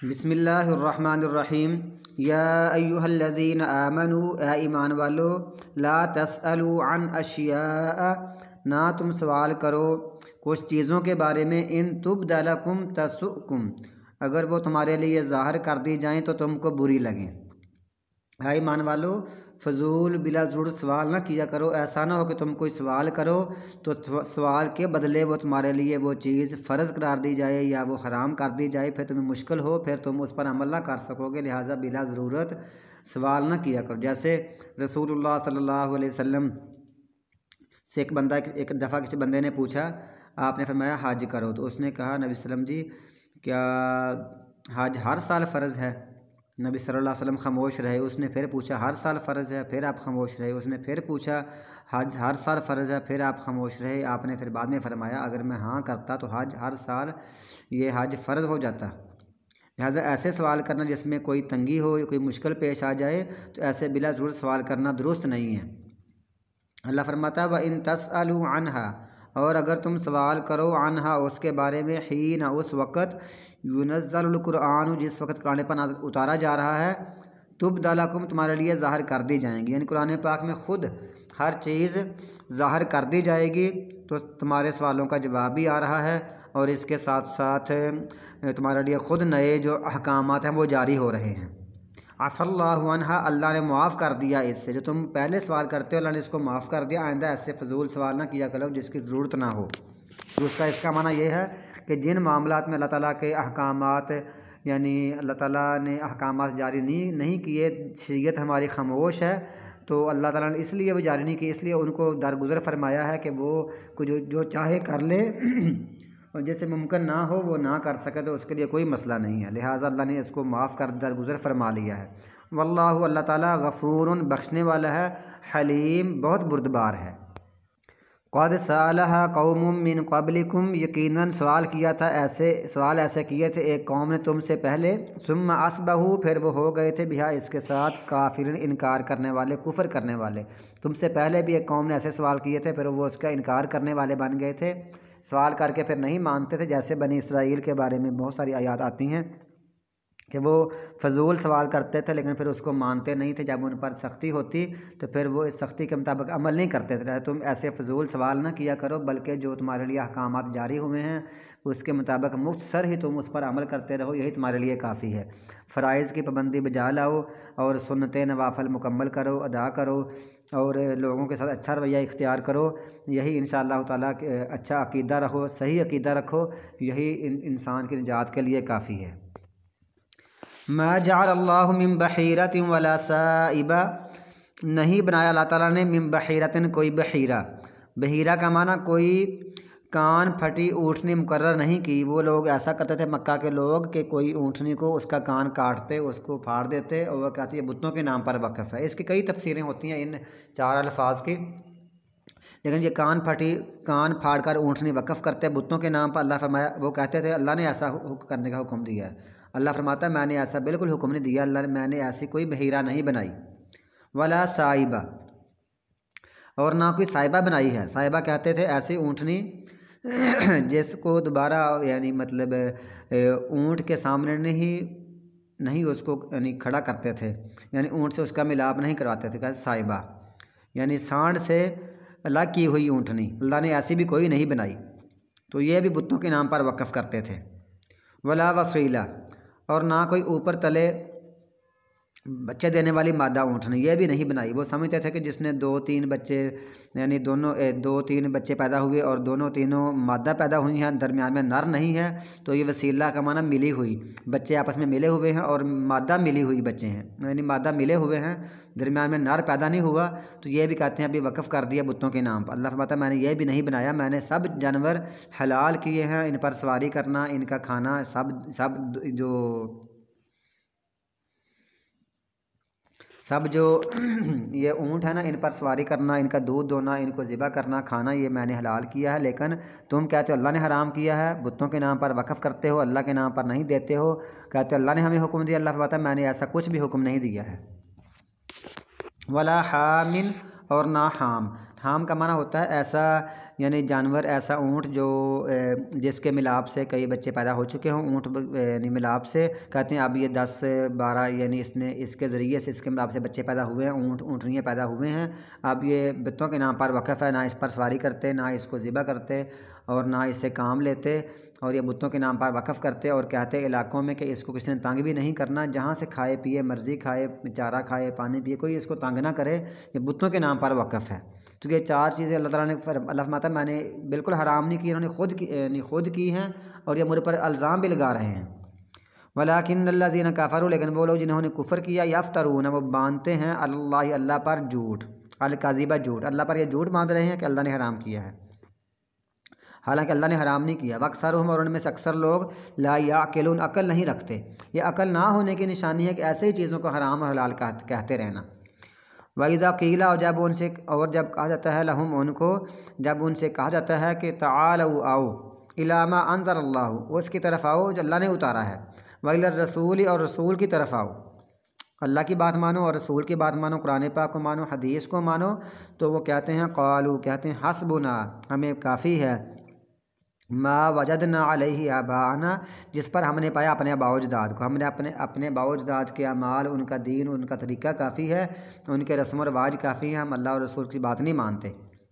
بسم اللہ الرحمن الرحیم۔ یا ایہا الذین آمنوا، اے ایمان والو، لا تسألوا عن اشیاء، نہ تم سوال کرو کچھ چیزوں کے بارے میں، ان تبد لکم تسؤکم، اگر وہ تمہارے لیے ظاہر کر دی جائیں تو تم کو بری لگیں۔ اے ایمان والو، فضول بلا ضرورت سوال نہ کیا کرو۔ ایسا نہ ہو کہ تم کوئی سوال کرو تو سوال کے بدلے وہ تمہارے لیے وہ چیز فرض قرار دی جائے یا وہ حرام کر دی جائے، پھر تمہیں مشکل ہو، پھر تم اس پر عمل نہ کر سکو گے، لہٰذا بلا ضرورت سوال نہ کیا کرو۔ جیسے رسول اللہ صلی اللہ علیہ وسلم سے ایک دفعہ کسی بندے نے پوچھا، آپ نے فرمایا حج کرو، تو اس نے کہا نبی صلی اللہ علیہ وسلم جی کیا حج ہر سال فرض ہے؟ نبی صلی اللہ علیہ وسلم خاموش رہے۔ اس نے پھر پوچھا ہر سال فرض ہے؟ پھر آپ خاموش رہے۔ اس نے پھر پوچھا حج ہر سال فرض ہے؟ پھر آپ خاموش رہے۔ آپ نے پھر بعد میں فرمایا اگر میں ہاں کرتا تو حج ہر سال یہ حج فرض ہو جاتا۔ لہٰذا ایسے سوال کرنا جس میں کوئی تنگی ہو یا کوئی مشکل پیش آ جائے تو ایسے بلا ضرورت سوال کرنا درست نہیں ہے۔ اللہ فرماتا ہے وَإِن تَسْأَلُوا عَنْهَا، اور اگر تم سوال کرو عنہا اس کے بارے میں، حین اس وقت، يُنَزَّلُ القرآن جس وقت قرآن پاک اتارا جا رہا ہے، تبد لکم تمہارے لیے ظاہر کر دی جائیں گی، یعنی قرآن پاک میں خود ہر چیز ظاہر کر دی جائے گی، تو تمہارے سوالوں کا جواب بھی آ رہا ہے، اور اس کے ساتھ ساتھ تمہارے لیے خود نئے جو احکامات ہیں وہ جاری ہو رہے ہیں۔ عفا اللہ عنہا، اللہ نے معاف کر دیا اس سے، جو تم پہلے سوال کرتے ہو اللہ نے اس کو معاف کر دیا۔ آئندہ ایسے فضول سوال نہ کیا کرو جس کی ضرورت نہ ہو۔ دوسرا اس کا معنی یہ ہے کہ جن معاملات میں اللہ تعالیٰ کے احکامات، یعنی اللہ تعالیٰ نے احکامات جاری نہیں کیے، شریعت ہماری خاموش ہے، تو اللہ تعالیٰ نے اس لیے وہ جاری نہیں کی، اس لیے ان کو درگزر فرمایا ہے کہ وہ جو چاہے کر لے، اور جیسے ممکن نہ ہو وہ نہ کر سکے تو اس کے لیے کوئی مسئلہ نہیں ہے، لہٰذا اللہ نے اس کو معاف کر درگزر فرما لیا ہے۔ واللہ، اللہ تعالیٰ غفور، بخشنے والا ہے، حلیم، بہت بردبار ہے۔ قد سألہا قوم من قبلکم، یقیناً سوال ایسے کیے تھے ایک قوم نے تم سے پہلے، ثم اصبحوا، پھر وہ ہو گئے تھے بہا اس کے ساتھ، کافرین، انکار کرنے والے، کفر کرنے والے۔ تم سے پہلے بھی ایک قوم نے ایسے سوال کیے تھے، پھر وہ اس کا انکار کرنے والے بن گئے تھے، سوال کر کے پھر نہیں مانتے تھے، جیسے بنی اسرائیل کے بارے میں بہت ساری آیات آتی ہیں کہ وہ فضول سوال کرتے تھے لیکن پھر اس کو مانتے نہیں تھے، جب ان پر سختی ہوتی تو پھر وہ اس سختی کے مطابق عمل نہیں کرتے تھے۔ تم ایسے فضول سوال نہ کیا کرو، بلکہ جو تمہارے لیے احکامات جاری ہوئے ہیں اس کے مطابق مختصر ہی تم اس پر عمل کرتے رہو، یہی تمہارے لیے کافی ہے۔ فرائض کی پابندی بجا لاؤ اور سنت نوافل مکمل کرو، ادا کرو، اور لوگوں کے ساتھ اچھا رویہ اختیار کرو، یہی انشاءاللہ تعالیٰ اچھا عقیدہ رکھو، صحیح عقیدہ رکھو، یہی انسان کی نجات کے لیے کافی ہے۔ ما جعل اللہ من بحیرۃ ولا سائبہ، نہیں بنایا اللہ تعالیٰ نے من بحیرۃ کوئی بحیرہ، بحیرہ کا معنی کوئی کان پھٹی اونٹنی مقرر نہیں کی۔ وہ لوگ ایسا کرتے تھے مکہ کے لوگ کہ کوئی اونٹنی کو اس کا کان کاٹتے، اس کو پھاڑ دیتے، اور وہ کہتے ہیں بتوں کے نام پر وقف ہے۔ اس کی کئی تفسیریں ہوتی ہیں ان چار الفاظ کی، لیکن یہ کان پھاڑ کر اونٹنی وقف کرتے بتوں کے نام پر، اللہ فرمایا، وہ کہتے تھے اللہ نے ایسا کرنے کا حکم دیا ہے۔ اللہ فرماتا ہے میں نے ایسا بالکل حکم نہیں دیا، میں نے ایسی کوئی بحیرہ نہیں بنائی۔ ولا سائبہ، اور نہ کوئی سائبہ بنائی ہے۔ سائبہ کہتے تھے ایسی اونٹنی جس کو دوبارہ، یعنی مطلب اونٹ کے سامنے نہیں اس کو یعنی کھڑا کرتے تھے، یعنی اونٹ سے اس کا ملاپ نہیں کرواتے تھے، کہتے سائبہ یعنی سانڈ سے الگ کی ہوئی اونٹنی، اللہ نے ایسی بھی کوئی نہیں بنائی، تو یہ بھی بتوں کے نام پر وقف کرتے تھے۔ ولا وسیلہ، اور نہ کوئی اوپر تلے بچے دینے والی مادہ اونٹنی، یہ بھی نہیں بنائی۔ وہ سمجھتے تھے کہ جس نے 2-3 بچے، یعنی 2-3 بچے پیدا ہوئے اور تینوں مادہ پیدا ہوئی ہیں، درمیان میں نر نہیں ہے، تو یہ وسیلہ کا معنی ملی ہوئی، بچے آپس میں ملے ہوئے ہیں اور مادہ ملی ہوئی بچے ہیں، یعنی مادہ ملے ہوئے ہیں، درمیان میں نر پیدا نہیں ہوا، تو یہ بھی کہتے ہیں ابھی وقف کر دیا بتوں کے نام پر۔ اللہ فرماتا ہے میں نے یہ بھی نہیں بنایا، میں نے سب جانور حلال کیے ہیں، ان پر سواری کرنا، ان کا کھانا، سب جو یہ اونٹ ہے نا، ان پر سواری کرنا، ان کا دودھ دونا، ان کو ذبح کرنا، کھانا، یہ میں نے حلال کیا ہے، لیکن تم کہتے ہو اللہ نے حرام کیا ہے، بتوں کے نام پر وقف کرتے ہو، اللہ کے نام پر نہیں دیتے ہو، کہتے ہو اللہ نے ہمیں حکم دیا۔ اللہ فرماتا ہے میں نے ایسا کچھ بھی حکم نہیں دیا ہے۔ ولا حامن، اور نہ حام کا معنی ہوتا ہے ایسا یعنی جانور ایسا اونٹ جو جس کے ملاپ سے کئی بچے پیدا ہو چکے ہوں، اونٹ یعنی ملاپ سے کہتے ہیں اب یہ 10-12 یعنی اس کے ذریعے سے اس کے ملاپ سے بچے پیدا ہوئے ہیں، اونٹنیاں پیدا ہوئے ہیں، اب یہ بتوں کے نام پر وقف ہے، نہ اس پر سواری کرتے، نہ اس کو ذبح کرتے اور نہ اس سے کام لیتے، اور یہ بتوں کے نام پر وقف کرتے اور کہتے علاقوں میں کہ اس کو کسی نے تنگ بھی نہیں کرنا، جہاں سے کھائے پیے مرضی کھائے چارہ کھائے پانی پیے، کوئی اس کو تنگ نہ کرے، یہ بتوں کے نام پر وقف ہے۔ کیونکہ یہ 4 چیزیں اللہ تعالیٰ نے اللہ فرماتا ہے میں نے بالکل حرام نہیں کی، انہوں نے خود کی ہیں اور یہ مجھ پر الزام بھی لگا رہے ہیں۔ وَلَٰكِنَّ الَّذِينَ كَفَرُوا لیکن وہ لوگ جنہوں نے کفر کیا، یفترون وہ باندھتے ہیں اللہ پر جھوٹ، الکذب جھوٹ، اللہ پر یہ جھوٹ باندھ رہے ہیں کہ اللہ نے حرام کیا ہے، حالانکہ اللہ نے حرام نہیں کیا۔ وَأَكْثَرُهُمْ اور ان میں سے اکثر لوگ لا يعقلون عقل نہیں رکھتے، یہ عقل نہ ہونے کی نشانی ہے کہ ایسے ہی چیزوں کو حرام اور حلال کہتے رہنا۔ وَإِذَا قِيلَ اور جب کہا جاتا ہے لہم ان کو، جب ان سے کہا جاتا ہے کہ تعالوا آؤ الی ما انزل اللہ، اس کی طرف آؤ جو اللہ نے اتارا ہے، وَإِلَى الرَّسُولِ اور رسول کی طرف آؤ، اللہ کی بات مانو اور رسول کی بات مانو، قرآن پاک کو مانو، حدیث کو مانو، تو وہ کہتے ہیں قالوا کہتے ہیں حسبنا ہمیں کافی ہے، ما وجدنا علیہ آباءنا جس پر ہم نے پایا اپنے آباء و اجداد کو، ہم نے اپنے آباء و اجداد کے اعمال، ان کا دین، ان کا طریقہ کافی ہے، ان کے رسم و رواج کافی ہیں، ہم اللہ اور رسول کی بات نہیں مانتے۔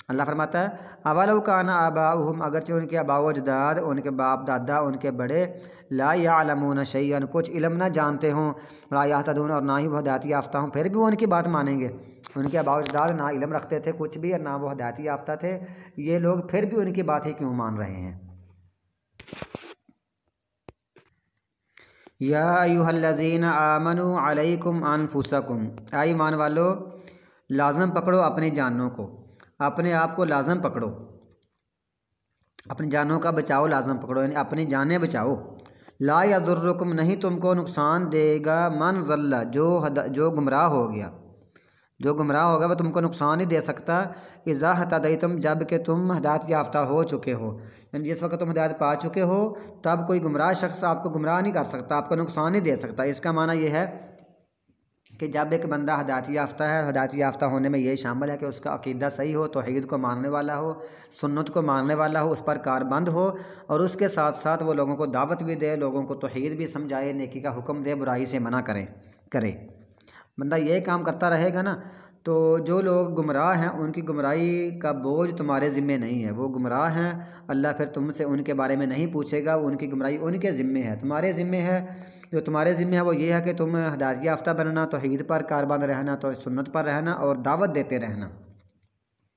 اللہ فرماتا ہے اولو کان آباؤہم اگرچہ ان کے آباء و اجداد، ان کے باپ دادا، ان کے بڑے لا یعلمون شیئا کچھ علم نہ جانتے ہوں، لا یہتدون اور نہ ہی وہ ہدایت یافتہ ہوں، پھر بھی وہ ان کی بات مانیں گے۔ ان کے آباء و اجداد نہ علم رکھتے تھے کچھ بھی اور نہ وہ ہدایت یافتہ تھے، یہ لوگ پھر بھی ان کی بات ہی کیوں مان رہے ہیں؟ یا ایھا الذین آمنوا علیکم انفسکم، اے ایمان والو لازم پکڑو اپنی جانوں کو، اپنے آپ کو لازم پکڑو، اپنی جانوں کا بچاؤ لازم پکڑو، یعنی اپنی جانیں بچاؤ۔ لا یضرکم نہیں تم کو نقصان دے گا، من ضل جو گمراہ ہو گیا، جو گمراہ ہوگا وہ تم کو نقصان ہی دے سکتا، اذا ہتدیتم جب کہ تم ہدایت یافتہ ہو چکے ہو، یعنی جس وقت تم ہدایت پا چکے ہو تب کوئی گمراہ شخص آپ کو گمراہ نہیں کر سکتا، آپ کو نقصان نہیں دے سکتا۔ اس کا معنی یہ ہے کہ جب ایک بندہ ہدایت یافتہ ہے، ہدایت یافتہ ہونے میں یہ شامل ہے کہ اس کا عقیدہ صحیح ہو، توحید کو ماننے والا ہو، سنت کو ماننے والا ہو، اس پر کاربند ہو، اور اس کے ساتھ ساتھ وہ لوگوں کو دعوت بھی دے، لوگوں کو توحید بھی سمجھائے، نیکی کا حکم دے، برائی سے منع کرے۔ بندہ یہ کام کرتا رہے گا نا تو جو لوگ گمراہ ہیں ان کی گمراہی کا بوجھ تمہارے ذمے نہیں ہے، وہ گمراہ ہیں، اللہ پھر تم سے ان کے بارے میں نہیں پوچھے گا، ان کی گمراہی ان کے ذمے ہے، تمہارے ذمے ہے، جو تمہارے ذمے ہے وہ یہ ہے کہ تم ہدایت یافتہ بننا، توحید پر کاربند رہنا، تو سنت پر رہنا اور دعوت دیتے رہنا۔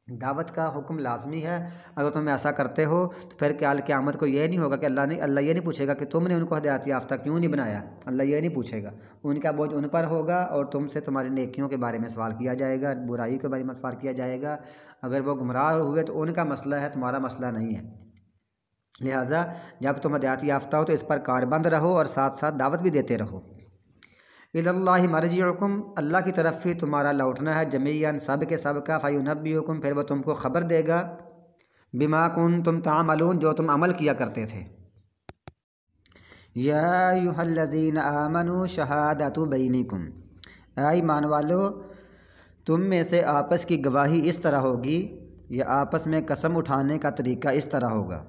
دعوت کا حکم لازمی ہے، اگر تم ایسا کرتے ہو تو پھر قیامت کو یہ نہیں ہوگا کہ اللہ یہ نہیں پوچھے گا کہ تم نے ان کو ہدایت یافتہ کیوں نہیں بنایا، اللہ یہ نہیں پوچھے گا، ان کا بوجھ ان پر ہوگا اور تم سے تمہاری نیکیوں کے بارے میں سوال کیا جائے گا، برائی کے بارے میں سوال کیا جائے گا۔ اگر وہ گمراہ ہوئے تو ان کا مسئلہ ہے، تمہارا مسئلہ نہیں ہے، لہٰذا جب تم ہدایت یافتہ ہو تو اس پر کاربند رہو اور ساتھ ساتھ دعوت بھی دیتے رہو۔ الی اللہ مرجعکم اللہ کی طرف ہی تمہارا لوٹنا ہے، جمیعاً سب کے سب کا، فینبئکم پھر وہ تم کو خبر دے گا، بما کنتم تعملون جو تم عمل کیا کرتے تھے۔ یا ایھا الذین آمنوا شہادۃ بینکم، اے ایمان والو تم میں سے آپس کی گواہی اس طرح ہوگی یا آپس میں قسم اٹھانے کا طریقہ اس طرح ہوگا۔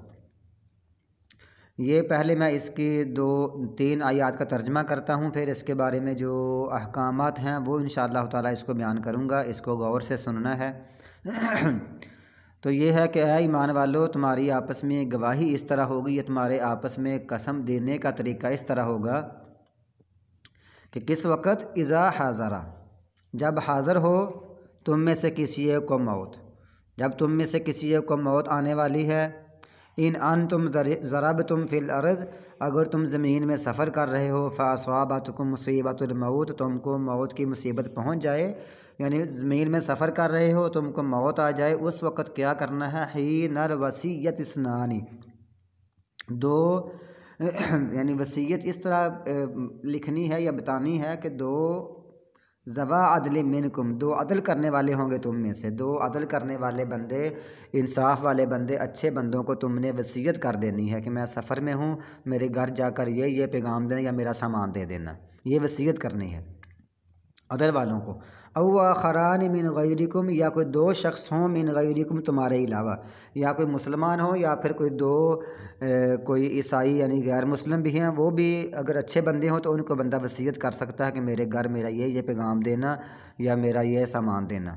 یہ پہلے میں اس کی 2-3 آیات کا ترجمہ کرتا ہوں، پھر اس کے بارے میں جو احکامات ہیں وہ انشاءاللہ تعالیٰ اس کو بیان کروں گا، اس کو غور سے سننا ہے۔ تو یہ ہے کہ اے ایمان والو تمہاری آپس میں گواہی اس طرح ہوگی یا تمہارے آپس میں قسم دینے کا طریقہ اس طرح ہوگا کہ کس وقت اذا حاضرہ جب حاضر ہو تم میں سے کسی ایک کو موت، جب تم میں سے کسی ایک کو موت آنے والی ہے، انتم ضربتم فی الارض اگر تم زمین میں سفر کر رہے ہو، فاصابتکم مصیبۃ الموت تم کو موت کی مصیبت پہنچ جائے، یعنی زمین میں سفر کر رہے ہو تم کو موت آ جائے، اس وقت کیا کرنا ہے، حین الوصیۃ اثنان، یعنی وصیت اس طرح لکھنی ہے یا بتانی ہے کہ 2 ذوا عدل منکم 2 عدل کرنے والے ہوں گے تم میں سے، 2 عدل کرنے والے بندے، انصاف والے بندے، اچھے بندوں کو تم نے وصیت کر دینی ہے کہ میں سفر میں ہوں، میرے گھر جا کر یہ پیغام دینا یا میرا سامان دے دینا، یہ وصیت کرنی ہے۔ ادر والوں کو، او آخران من غیرکم، یا کوئی دو شخص ہوں من غیرکم تمہارے علاوہ، یا کوئی مسلمان ہوں یا پھر کوئی دو کوئی عیسائی یعنی غیر مسلم بھی ہیں، وہ بھی اگر اچھے بندے ہوں تو ان کو بندہ وصیت کر سکتا ہے کہ میرے گھر میرا یہ پیغام دینا یا میرا یہ سامان دینا۔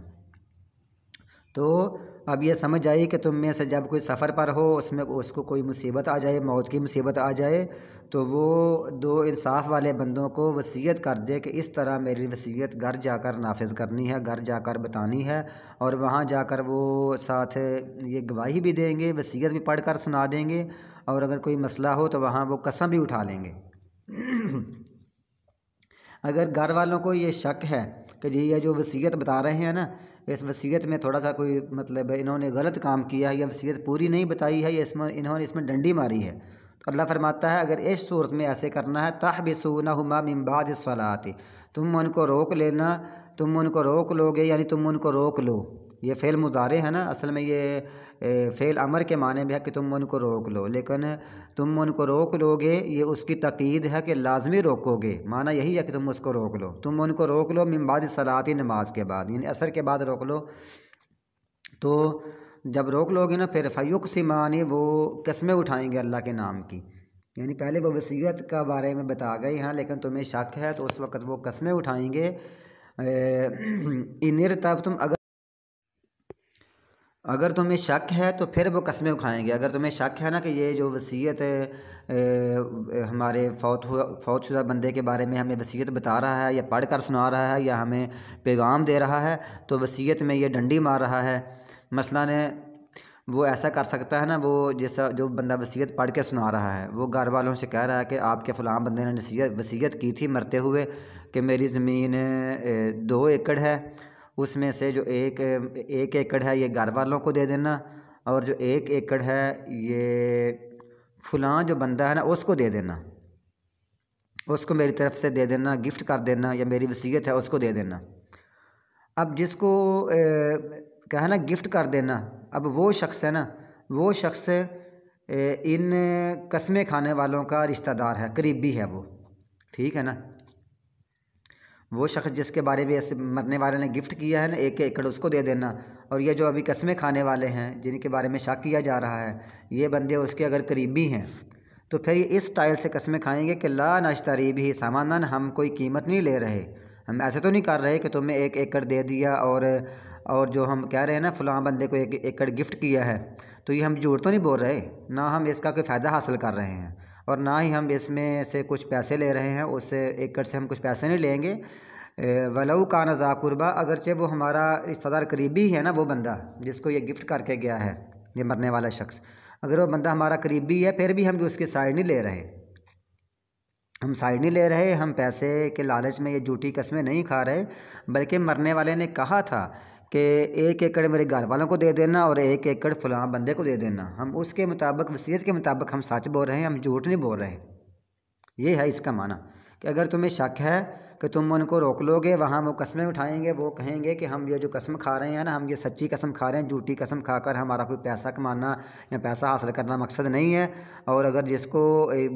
تو اب یہ سمجھ آئی کہ تم میں سے جب کوئی سفر پر ہو، اس کو کوئی مصیبت آ جائے، موت کی مصیبت آ جائے، تو وہ دو انصاف والے بندوں کو وصیت کر دے کہ اس طرح میری وصیت گھر جا کر نافذ کرنی ہے، گھر جا کر بتانی ہے، اور وہاں جا کر وہ ساتھ یہ گواہی بھی دیں گے، وصیت بھی پڑھ کر سنا دیں گے، اور اگر کوئی مسئلہ ہو تو وہاں وہ قسم بھی اٹھا لیں گے۔ اگر گھر والوں کو یہ شک ہے کہ جی یہ جو وصیت بتا رہے ہیں نا، اس وصیت میں تھوڑا سا کوئی مطلب انہوں نے غلط کام کیا ہے یا وصیت پوری نہیں بتائی ہے یا انہوں نے اس میں ڈنڈی ماری ہے، تو اللہ فرماتا ہے اگر اس صورت میں ایسے کرنا ہے تحبسونہما من بعد الصلاۃ، تم ان کو روک لینا، تم ان کو روک لو گے، یعنی تم ان کو روک لو، یہ فعل مضارع ہے نا، اصل میں یہ فعل امر کے معنی میں ہے کہ تم ان کو روک لو، لیکن تم ان کو روک لو گے یہ اس کی تاکید ہے کہ لازمی روکو گے، معنی یہی ہے کہ تم اس کو روک لو، تم ان کو روک لو من بعد الصلاۃ، نماز کے بعد، یعنی عصر کے بعد روک لو۔ تو جب روک لو گے نا پھر فیقسمان، وہ قسمیں اٹھائیں گے اللہ کے نام کی، یعنی پہلے وہ وصیت کا بارے میں بتا گئے ہیں لیکن تمہیں شک ہے تو اس وقت وہ قسمیں اٹھائیں گے۔ ان ارتبتم، اگر تمہیں شک ہے تو پھر وہ قسمیں اٹھائیں گے، اگر تمہیں شک ہے نا کہ یہ جو وصیت ہمارے فوت شدہ بندے کے بارے میں ہمیں وصیت بتا رہا ہے یا پڑھ کر سنا رہا ہے یا ہمیں پیغام دے رہا ہے تو وصیت میں یہ ڈنڈی مار رہا ہے، مثلاً وہ ایسا کر سکتا ہے نا، وہ جیسا جو بندہ وصیت پڑھ کے سنا رہا ہے وہ گھر والوں سے کہہ رہا ہے کہ آپ کے فلاں بندے نے وصیت کی تھی مرتے ہوئے کہ میری زمین 2 ایکڑ ہے، اس میں سے جو ایک ایکڑ ہے یہ گھر والوں کو دے دینا، اور جو 1 ایکڑ ہے یہ فلاں جو بندہ ہے نا اس کو دے دینا، اس کو میری طرف سے دے دینا، گفٹ کر دینا، یا میری وصیت ہے اس کو دے دینا۔ اب جس کو کہا نا گفٹ کر دینا، اب وہ شخص ہے نا، وہ شخص ان قسمیں کھانے والوں کا رشتہ دار ہے، قریبی ہے وہ، ٹھیک ہے نا، وہ شخص جس کے بارے میں مرنے والے نے گفٹ کیا ہے نا 1 ایکڑ اس کو دے دینا، اور یہ جو ابھی قسمیں کھانے والے ہیں جن کے بارے میں شک کیا جا رہا ہے یہ بندے اس کے اگر قریبی ہیں تو پھر یہ اس سٹائل سے قسمیں کھائیں گے کہ لا نشتری بھی ثمنا، ہم کوئی قیمت نہیں لے رہے، ہم ایسے تو نہیں کر رہے کہ تمہیں 1 ایکڑ دے دیا اور جو ہم کہہ رہے ہیں نا فلاں بندے کو 1 ایکڑ گفٹ کیا ہے تو یہ ہم جھوٹ تو نہیں بول رہے، نہ ہم اس کا کوئی فائدہ حاصل کر رہے ہیں اور نہ ہی ہم اس میں سے کچھ پیسے لے رہے ہیں، اس ایکڑ سے ہم کچھ پیسے نہیں لیں گے۔ ولو کان ذا قربا، اگرچہ وہ ہمارا رشتہ دار قریبی ہے نا، وہ بندہ جس کو یہ گفٹ کر کے گیا ہے یہ مرنے والا شخص، اگر وہ بندہ ہمارا قریبی ہے پھر بھی ہم اس کی سائڈ نہیں لے رہے، ہم سائڈ نہیں لے رہے، ہم پیسے کے لالچ میں یہ جھوٹی قسمیں نہیں کھا رہے، بلکہ مرنے والے نے کہا تھا کہ 1 ایکڑ میرے گھر والوں کو دے دینا اور 1 ایکڑ فلاں بندے کو دے دینا، ہم اس کے مطابق وصیت کے مطابق ہم سچ بول رہے ہیں، ہم جھوٹ نہیں بول رہے۔ یہ ہے اس کا معنی کہ اگر تمہیں شک ہے کہ تم ان کو روک لو گے، وہاں وہ قسمیں اٹھائیں گے، وہ کہیں گے کہ ہم یہ جو قسم کھا رہے ہیں نا، ہم یہ سچی قسم کھا رہے ہیں، جھوٹی قسم کھا کر ہمارا کوئی پیسہ کمانا یا پیسہ حاصل کرنا مقصد نہیں ہے، اور اگر جس کو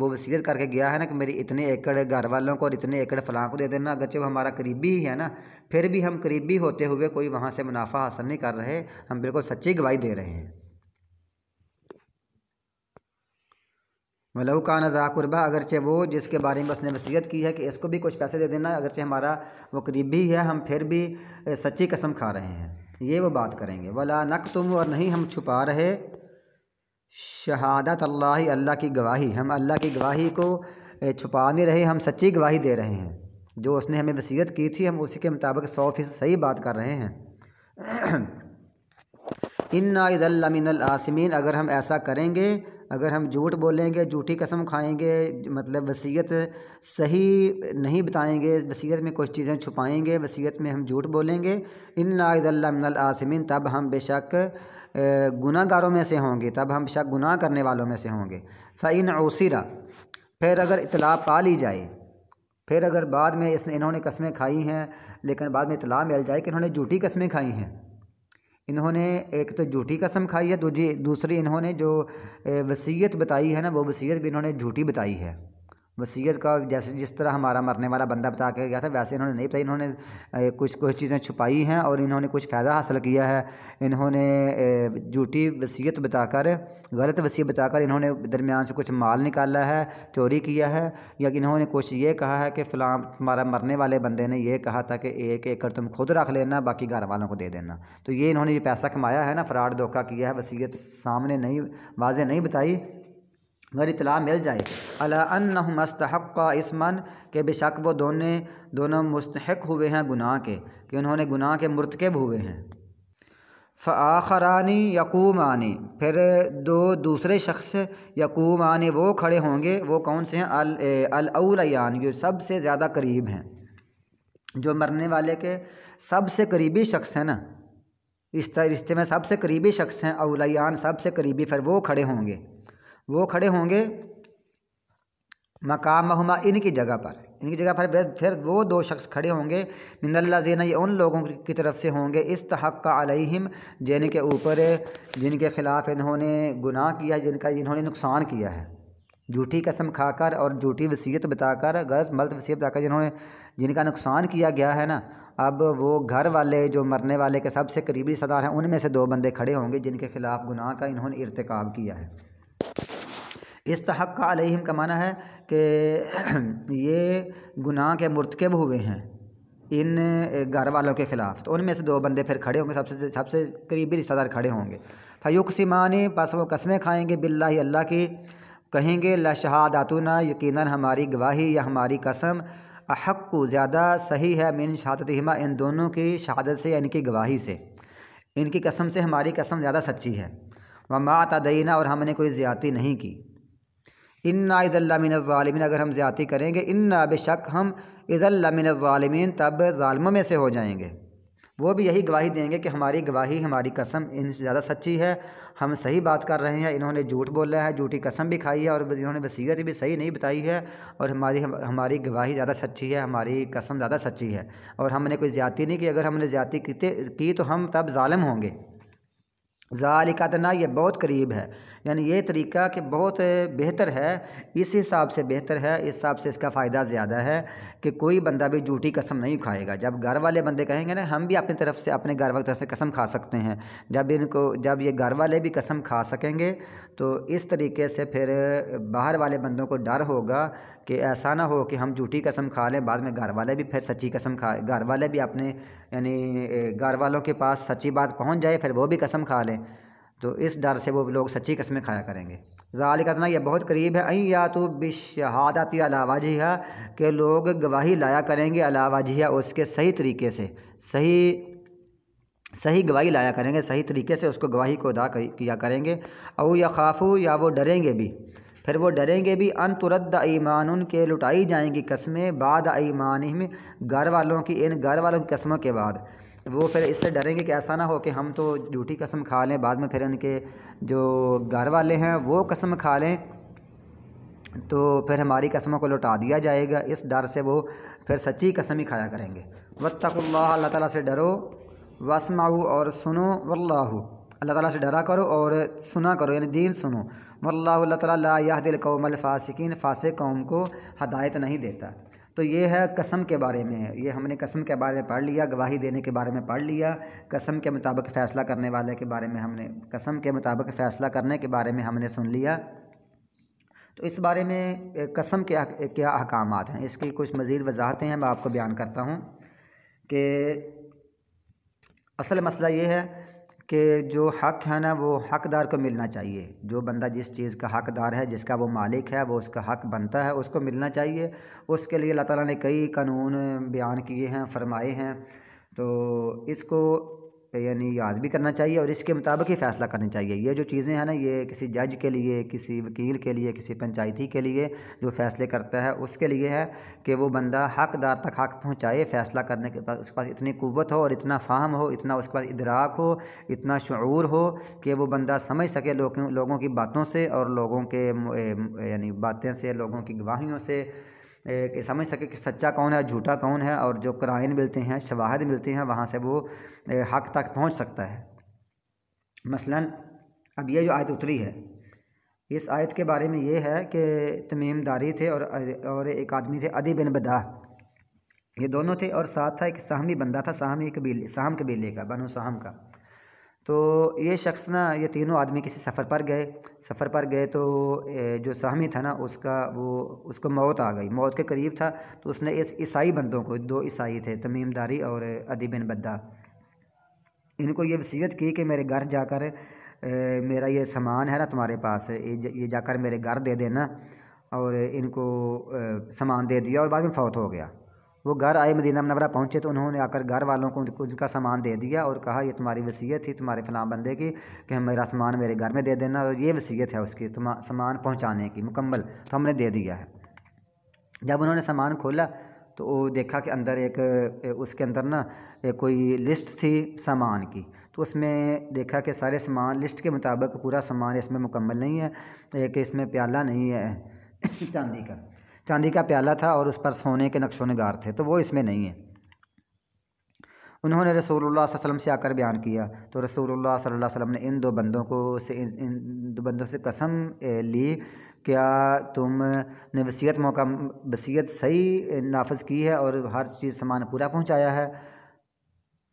وہ وصیت کر کے گیا ہے نا کہ میری اتنے ایکڑ گھر والوں کو اور اتنے ایکڑ فلاں کو دے دینا، اگرچہ وہ ہمارا قریبی ہی ہے نا، پھر بھی ہم قریبی ہوتے ہوئے کوئی وہاں سے منافع حاصل نہیں کر رہے، ہم بالکل سچی گواہی دے رہے ہیں۔ ولو کان ذا قربا، اگرچہ وہ جس کے بارے میں اس نے وصیت کی ہے کہ اس کو بھی کچھ پیسے دے دینا، اگرچہ ہمارا وہ قریبی ہے، ہم پھر بھی سچی قسم کھا رہے ہیں، یہ وہ بات کریں گے۔ ولا نکتم، اور نہیں ہم چھپا رہے شہادت اللہ، اللہ کی گواہی، ہم اللہ کی گواہی کو چھپا نہیں رہے، ہم سچی گواہی دے رہے ہیں، جو اس نے ہمیں وصیت کی تھی ہم اسی کے مطابق 100% صحیح بات کر رہے ہیں۔ انا اذا لمن الآثمین، اگر ہم ایسا کریں گے، اگر ہم جھوٹ بولیں گے، جھوٹی قسم کھائیں گے، مطلب وصیت صحیح نہیں بتائیں گے، وصیت میں کچھ چیزیں چھپائیں گے، وصیت میں ہم جھوٹ بولیں گے، انا اذا لمن الآثمین، تب ہم بے شک گناہ گاروں میں سے ہوں گے، تب ہم بے شک گناہ کرنے والوں میں سے ہوں گے۔ فإن عُثِرَ، پھر اگر اطلاع پا لی جائے، پھر اگر بعد میں انہوں نے قسمیں کھائی ہیں لیکن بعد میں اطلاع مل جائے کہ انہوں نے جھوٹی قسمیں کھائی ہیں، انہوں نے ایک تو جھوٹی قسم کھائی ہے، دوسری انہوں نے جو وصیت بتائی ہے نا وہ وصیت بھی انہوں نے جھوٹی بتائی ہے، وصیت کا جیسے جس طرح ہمارا مرنے والا بندہ بتا کے گیا تھا ویسے انہوں نے نہیں بتائی، انہوں نے کچھ چیزیں چھپائی ہیں اور انہوں نے کچھ فائدہ حاصل کیا ہے، انہوں نے جھوٹی وصیت بتا کر، غلط وصیت بتا کر انہوں نے درمیان سے کچھ مال نکالا ہے، چوری کیا ہے، یا کہ انہوں نے کچھ یہ کہا ہے کہ فلاں ہمارا مرنے والے بندے نے یہ کہا تھا کہ 1 ایکڑ تم خود رکھ لینا باقی گھر والوں کو دے دینا، تو یہ انہوں نے یہ پیسہ کمایا ہے نا، فراڈ دھوکہ کیا ہے، وصیت سامنے نہیں واضح نہیں بتائی، اگر اطلاع مل جائے الا انہم استحقا اسما کہ بے شک وہ دونوں مستحق ہوئے ہیں گناہ کے، کہ انہوں نے گناہ کے مرتکب ہوئے ہیں، فآخران یقومان پھر دوسرے شخص یقومان وہ کھڑے ہوں گے، وہ کون سے ہیں؟ الاولیان جو سب سے زیادہ قریب ہیں، جو مرنے والے کے سب سے قریبی شخص ہیں نا، رشتے میں سب سے قریبی شخص ہیں، اولیان سب سے قریبی، پھر وہ کھڑے ہوں گے مقامہما ان کی جگہ پر، پھر وہ 2 شخص کھڑے ہوں گے، من الذین یہ ان لوگوں کی طرف سے ہوں گے، استحق علیہم جن کے اوپر جن کے خلاف انہوں نے گناہ کیا، جنہوں نے نقصان کیا ہے، جھوٹی قسم کھا کر اور جھوٹی وصیت بتا کر، غلط وصیت بتا کر جن کا نقصان کیا گیا ہے نا، اب وہ گھر والے جو مرنے والے کے سب سے قریبی رشتہ دار ہیں ان میں سے 2 بندے کھڑے ہوں گے جن کے خلاف گناہ کا انہوں نے ارتکاب کیا ہے۔ استحق علیہم کا معنی ہے کہ یہ گناہ کے مرتکب ہوئے ہیں ان گھر والوں کے خلاف، تو ان میں سے 2 بندے پھر کھڑے ہوں گے، سب سے قریبی رشتہ دار کھڑے ہوں گے، فیقسمان پس وہ قسمیں کھائیں گے باللہ اللہ کی، کہیں گے لشہادتنا یقیناً ہماری گواہی یا ہماری قسم احق زیادہ صحیح ہے من شہادتہما ان دونوں کی شہادت سے، یعنی کہ گواہی سے، ان کی قسم سے ہماری قسم زیادہ سچی ہے، وما اعتدینا اور ہم نے کوئی زیادتی نہیں کی، انا اذا لمن الظالمین اگر ہم زیادتی کریں گے، انا بے شک ہم اذا لمن الظالمین تب ظالموں میں سے ہو جائیں گے، وہ بھی یہی گواہی دیں گے کہ ہماری گواہی ہماری قسم ان سے زیادہ سچی ہے، ہم صحیح بات کر رہے ہیں، انہوں نے جھوٹ بولا ہے، جھوٹی قسم بھی کھائی ہے اور انہوں نے وصیت بھی صحیح نہیں بتائی ہے، اور ہماری گواہی زیادہ سچی ہے، ہماری قسم زیادہ سچی ہے، اور ہم نے کوئی زیادتی نہیں کی، اگر ہم نے زیادتی کی تو ہم تب ظالم ہوں گے۔ ذالک ادنیٰ یہ بہت قریب ہے، یعنی یہ طریقہ کہ بہت بہتر ہے، اس حساب سے بہتر ہے، اس حساب سے اس کا فائدہ زیادہ ہے کہ کوئی بندہ بھی جھوٹی قسم نہیں کھائے گا۔ جب گھر والے بندے کہیں گے نا ہم بھی اپنی طرف سے اپنے گھر والے طرف سے قسم کھا سکتے ہیں، جب یہ گھر والے بھی قسم کھا سکیں گے تو اس طریقے سے پھر باہر والے بندوں کو ڈر ہوگا کہ ایسا نہ ہو کہ ہم جھوٹی قسم کھا لیں، بعد میں گھر والے بھی پھر سچی قسم گھر والے بھی اپنے یعنی گھر والوں کے پاس سچی بات پہنچ جائے پھر وہ بھی قسم کھا لیں، تو اس ڈر سے وہ لوگ سچی قسمیں کھایا کریں گے۔ ذالک ادنیٰ یہ بہت قریب ہے، ان یاتوا بالشہادۃ علی وجہہا کہ لوگ گواہی لایا کریں گے علی وجہہا اس کے صحیح طریقے سے، صحیح گواہی لایا کریں گے، صحیح طریقے سے اس کو گواہی کو ادا کیا کریں گے، او یخافوا یا وہ ڈریں گے بھی، پھر وہ ڈریں گے بھی ان ترد ایمان کے لٹائی جائیں گی قسمیں بعد ایمانہم گھر والوں کی قسموں کے بعد، وہ پھر اس سے ڈریں گے کہ ایسا نہ ہو کہ ہم تو جھوٹی قسم کھا لیں، بعد میں پھر ان کے جو گھر والے ہیں وہ قسم کھا لیں تو پھر ہماری قسموں کو لوٹا دیا جائے گا، اس ڈر سے وہ پھر سچی قسم ہی کھایا کریں گے۔ واتقوا اللہ اللہ تعالیٰ سے ڈرو، واسمعوا اور سنو، واللہ اللہ تعالیٰ سے ڈرا کرو اور سنا کرو یعنی دین سنو، واللہ اللہ تعالیٰ لا یہدی القوم الفاسقین فاسق قوم کو ہدایت نہیں دیتا۔ تو یہ ہے قسم کے بارے میں، یہ ہم نے قسم کے بارے میں پڑھ لیا، گواہی دینے کے بارے میں پڑھ لیا، قسم کے مطابق فیصلہ کرنے والے کے بارے میں قسم کے مطابق فیصلہ کرنے کے بارے میں ہم نے سن لیا۔ تو اس بارے میں قسم کے کیا احکامات ہیں، اس کی کچھ مزید وضاحتیں ہیں، میں آپ کو بیان کرتا ہوں کہ اصل مسئلہ یہ ہے کہ جو حق ہے نا وہ حقدار کو ملنا چاہیے، جو بندہ جس چیز کا حقدار ہے، جس کا وہ مالک ہے، وہ اس کا حق بنتا ہے، اس کو ملنا چاہیے۔ اس کے لیے اللہ تعالیٰ نے کئی قانون بیان کیے ہیں، فرمائے ہیں، تو اس کو یعنی یاد بھی کرنا چاہیے اور اس کے مطابق ہی فیصلہ کرنا چاہیے۔ یہ جو چیزیں ہیں نا یہ کسی جج کے لیے، کسی وکیل کے لیے، کسی پنچایتی کے لیے جو فیصلے کرتا ہے اس کے لیے ہے کہ وہ بندہ حقدار تک حق پہنچائے، فیصلہ کرنے کے بعد اس کے پاس اتنی قوت ہو اور اتنا فہم ہو، اتنا اس کے پاس ادراک ہو، اتنا شعور ہو کہ وہ بندہ سمجھ سکے لوگوں کی باتوں سے اور لوگوں کے یعنی باتیں سے، لوگوں کی گواہیوں سے کہ سمجھ سکے کہ سچا کون ہے، جھوٹا کون ہے، اور جو قرائن ملتے ہیں، شواہد ملتے ہیں، وہاں سے وہ حق تک پہنچ سکتا ہے۔ مثلا اب یہ جو آیت اتری ہے اس آیت کے بارے میں یہ ہے کہ تمیم داری تھے اور ایک آدمی تھے عدی بن بدا، یہ دونوں تھے، اور ساتھ تھا ایک سہمی بندہ تھا، سہم قبیلے کا، بنو سہم کا۔ تو یہ شخص نا، یہ تینوں آدمی کسی سفر پر گئے تو جو سہمی تھا نا اس کو موت آ گئی، موت کے قریب تھا، تو اس نے اس عیسائی بندوں کو، دو عیسائی تھے تمیم داری اور عدی بن بدا، ان کو یہ وصیت کی کہ میرے گھر جا کر میرا یہ سامان ہے نا تمہارے پاس، یہ جا کر میرے گھر دے دینا، اور ان کو سامان دے دیا اور بعد میں فوت ہو گیا۔ وہ گھر آئے، مدینہ منورہ پہنچے تو انہوں نے آ کر گھر والوں کو ان کا سامان دے دیا اور کہا یہ تمہاری وصیت تھی تمہارے فلاں بندے کی کہ ہم میرا سامان میرے گھر میں دے دینا، اور یہ وصیت ہے اس کی سامان پہنچانے کی مکمل، تو ہم نے دے دیا ہے۔ جب انہوں نے سامان کھولا تو وہ دیکھا کہ اندر اس کے اندر نا کوئی لسٹ تھی سامان کی، تو اس میں دیکھا کہ سارے سامان لسٹ کے مطابق پورا سامان اس میں مکمل نہیں ہے، کہ اس میں پیالہ نہیں ہے چاندی کا پیالہ تھا اور اس پر سونے کے نقش و نگار تھے، تو وہ اس میں نہیں ہے۔ انہوں نے رسول اللہ صلی اللہ علیہ وسلم سے آ کر بیان کیا، تو رسول اللہ صلی اللہ علیہ وسلم نے ان دو بندوں سے قسم لی، کیا تم نے وصیت صحیح نافذ کی ہے اور ہر چیز سامان پورا پہنچایا ہے؟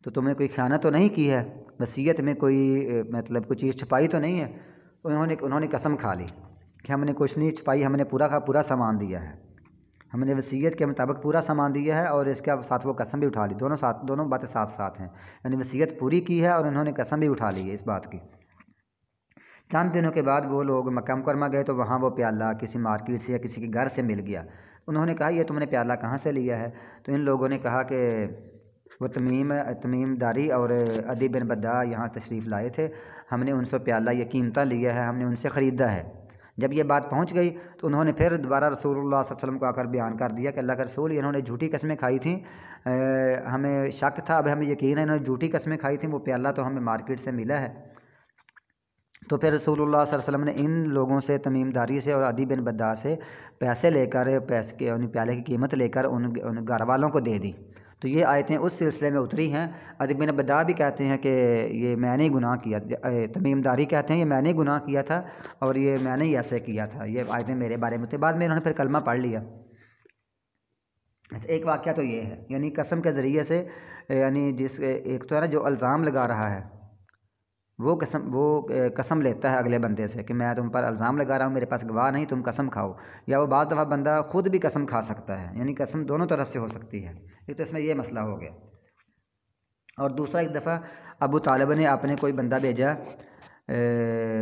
تو تم نے کوئی خیانت تو نہیں کی ہے، وصیت میں کوئی کوئی چیز چھپائی تو نہیں ہے؟ انہوں نے قسم کھا لی کہ ہم نے کچھ نہیں چھپائی، ہم نے پورا سامان دیا ہے، ہم نے وصیت کے مطابق پورا سامان دیا ہے، اور اس کے ساتھ وہ قسم بھی اٹھا لی، دونوں باتیں ساتھ ہیں، یعنی وصیت پوری کی ہے اور انہوں نے قسم بھی اٹھا لی ہے اس بات کی۔ چند دنوں کے بعد وہ لوگ مکہ مکرمہ گئے تو وہاں وہ پیالہ کسی مارکیٹ سے یا کسی کے گھر سے مل گیا۔ انہوں نے کہا یہ تم نے پیالہ کہاں سے لیا ہے؟ تو ان لوگوں نے کہا کہ وہ تمیم داری اور عدی بن بدا یہاں تشریف لائے تھے، ہم نے ان سے پیالہ یہ قیمتاں لیا ہے، ہم نے ان سے خریدا ہے۔ جب یہ بات پہنچ گئی تو انہوں نے پھر دوبارہ رسول اللہ صلی اللہ علیہ وسلم کو آ کر بیان کر دیا کہ اللہ کے رسول انہوں نے جھوٹی قسمیں کھائی تھیں، ہمیں شک تھا، اب ہمیں یقین ہے انہوں نے جھوٹی قسمیں کھائی تھیں، وہ پیالہ تو ہمیں مارکیٹ سے ملا ہے۔ تو پھر رسول اللہ صلی اللہ علیہ وسلم نے ان لوگوں سے، تمیم داری سے اور عدی بن بدا سے پیسے لے کر پیالے کی قیمت لے کر ان گھر والوں کو دے دی۔ تو یہ آیتیں اس سلسلے میں اتری ہیں۔ عدی بن بدا بھی کہتے ہیں کہ یہ میں نے گناہ کیا، تمیم داری کہتے ہیں یہ میں نے گناہ کیا تھا اور یہ میں نے ہی ایسے کیا تھا، یہ آیتیں میرے بارے میں تھے، بعد میں انہوں نے پھر کلمہ پڑھ لیا۔ اچھا، ایک واقعہ تو یہ ہے، یعنی قسم کے ذریعے سے، یعنی ایک تو ہے نا جو الزام لگا رہا ہے وہ قسم لیتا ہے اگلے بندے سے کہ میں تم پر الزام لگا رہا ہوں، میرے پاس گواہ نہیں، تم قسم کھاؤ، یا وہ بعض دفعہ بندہ خود بھی قسم کھا سکتا ہے، یعنی قسم دونوں طرف سے ہو سکتی ہے، تو اس میں یہ مسئلہ ہو گیا۔ اور دوسرا، ایک دفعہ ابو طالب نے اپنے کوئی بندہ بھیجا،